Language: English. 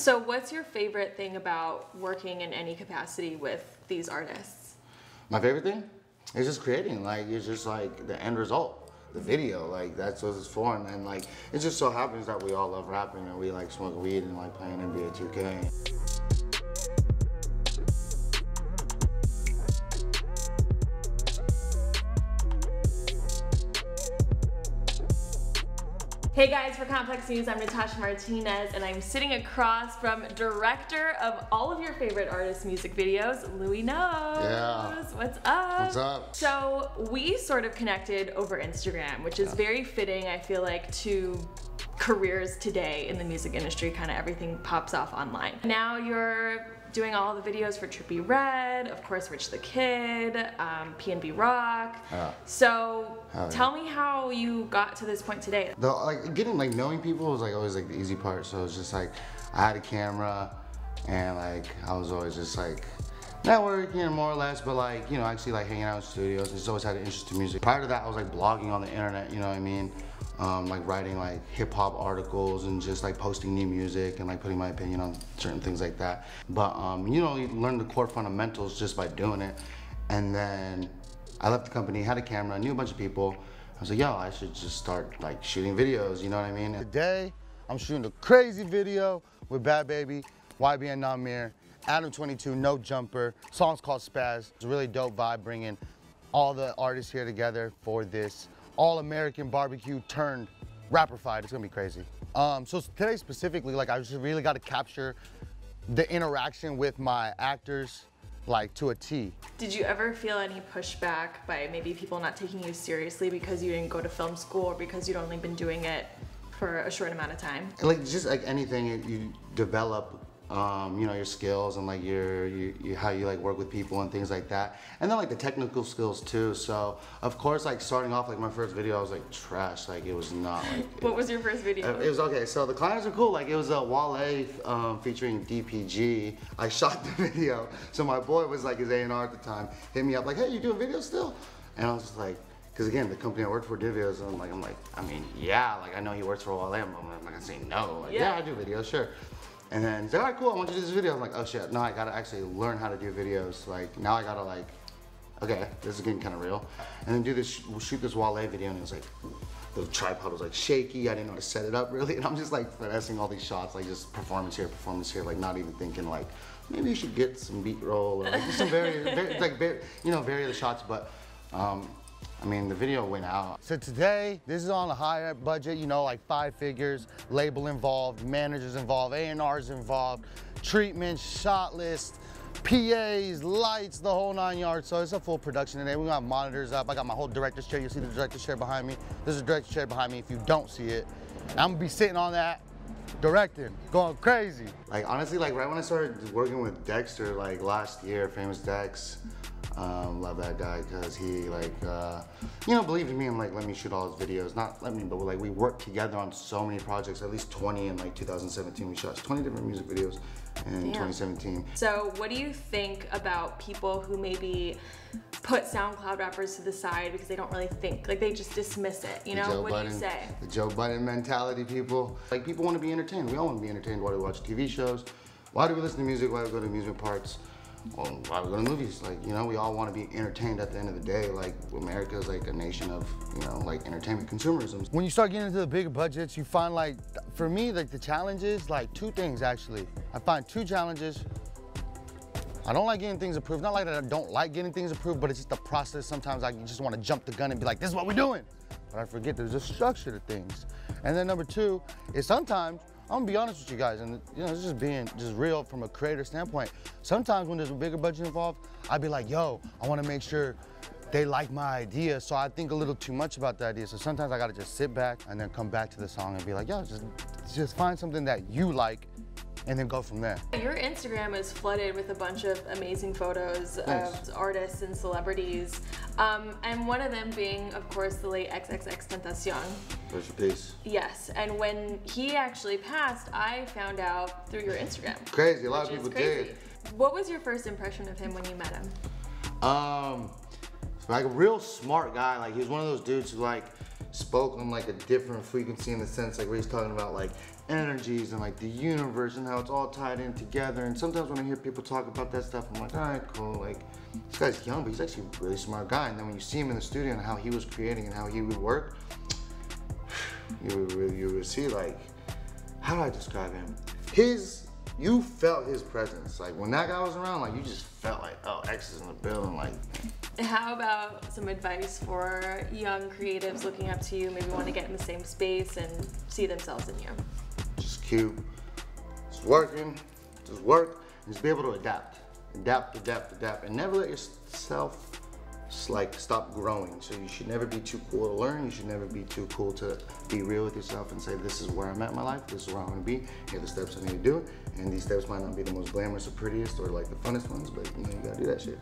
So what's your favorite thing about working in any capacity with these artists? My favorite thing is just creating. Like, it's just like the end result, the video. Like, that's what it's for. And like, it just so happens that we all love rapping and we like smoking weed and like playing NBA 2K. Hey guys, for Complex News, I'm Natasha Martinez, and I'm sitting across from director of all of your favorite artists' music videos, Louie Knows. Yeah. What's up? What's up? So we sort of connected over Instagram, which is very fitting, I feel like, to careers today in the music industry. Kind of everything pops off online. Now you're doing all the videos for Trippie Redd, of course Rich the Kid, PNB Rock. So tell me how you got to this point today. Knowing people was like always like the easy part. So it's just like I had a camera and like I was always just like networking more or less, but like, you know, actually like hanging out in studios. I just always had an interest in music. Prior to that, I was like blogging on the internet, you know what I mean? Like writing like hip hop articles and just like posting new music and like putting my opinion on certain things like that. But you know, you learn the core fundamentals just by doing it. And then I left the company, had a camera, knew a bunch of people. I was like, yo, I should just start like shooting videos, you know what I mean? Today, I'm shooting a crazy video with Bhad Bhabie, YBN Nahmir, Adam 22, No Jumper. Song's called Spaz. It's a really dope vibe, bringing all the artists here together for this all-American barbecue turned rapper fight. It's gonna be crazy. So today specifically, like I just really got to capture the interaction with my actors, like to a T. Did you ever feel any pushback by maybe people not taking you seriously because you didn't go to film school or because you'd only been doing it for a short amount of time? Like just like anything, you develop you know, your skills and like how you like work with people and things like that, and then like the technical skills too. So of course, like starting off, like my first video, I was like trash. Like it was not like. What was your first video? It was okay. So the clients are cool. Like it was a Wale featuring DPG. I shot the video. So my boy was like his A&R at the time, hit me up like, hey, you doing videos still? And I was just like, because again, the company I worked for did videos, and I'm like, I mean, yeah, like I know he works for Wale. I'm not gonna say no. Like, yeah, I do videos, sure. And then he's like, all right, cool, I want you to do this video. I'm like, oh shit, no, I gotta actually learn how to do videos. Like, now I gotta like, okay, this is getting kind of real. And then shoot this Wale video, and it was like, the tripod was like shaky. I didn't know how to set it up really. And I'm just like finessing all these shots, like just performance here, like not even thinking like, maybe you should get some beat roll or like some vary the shots. But I mean, the video went out. So today, this is on a higher budget, you know, like 5 figures, label involved, managers involved, A&Rs involved, treatment, shot list, PAs, lights, the whole 9 yards. So it's a full production today. We got monitors up. I got my whole director's chair. You see the director's chair behind me. There's a director's chair behind me if you don't see it. I'm gonna be sitting on that, directing, going crazy. Like honestly, like right when I started working with Dexter, like last year, Famous Dex, love that guy because he like, you know, believed in me and like let me shoot all his videos. Not let me, but like we worked together on so many projects, at least 20 in like 2017. We shot 20 different music videos in 2017. So what do you think about people who maybe put SoundCloud rappers to the side because they don't really think, like they just dismiss it, you know? What do you say? The Joe Budden mentality, people. Like people want to be entertained. We all want to be entertained. Why do we watch TV shows? Why do we listen to music? Why do we go to amusement parks? Well, why do we go to movies? Like, you know, we all want to be entertained at the end of the day. Like, America is like a nation of, you know, like entertainment consumerism. When you start getting into the bigger budgets, you find like, for me, like the challenge is like 2 things actually. I find 2 challenges. I don't like getting things approved. Not like that I don't like getting things approved, but it's just the process. Sometimes I just want to jump the gun and be like, this is what we're doing. But I forget there's a structure to things. And then number 2 is sometimes, I'm gonna be honest with you guys, and you know, it's just being real from a creator standpoint. Sometimes when there's a bigger budget involved, I'd be like, yo, I wanna make sure they like my idea, so I think a little too much about the idea. So sometimes I gotta just sit back and then come back to the song and be like, yo, just find something that you like and then go from there. Your Instagram is flooded with a bunch of amazing photos of artists and celebrities, and one of them being, of course, the late XXXTentacion. Rest in peace. Yes, and when he actually passed, I found out through your Instagram. Crazy, a lot of people did. What was your first impression of him when you met him? Like a real smart guy. Like he was one of those dudes who like spoke on like a different frequency in the sense like where he's talking about like energies and like the universe and how it's all tied in together. And sometimes when I hear people talk about that stuff, I'm like, all right, cool. Like, this guy's young, but he's actually a really smart guy. And then when you see him in the studio and how he was creating and how he would work, you would see, like, how do I describe him? You felt his presence. Like, when that guy was around, like, you just felt like, oh, X is in the building, like. How about some advice for young creatives looking up to you, maybe want to get in the same space and see themselves in you? Just keep working, just work, and just be able to adapt, and never let yourself like stop growing. So you should never be too cool to learn. You should never be too cool to be real with yourself and say, this is where I'm at in my life, this is where I want to be, here are the steps I need to do, and these steps might not be the most glamorous or prettiest or like the funnest ones, but you know, you gotta do that shit.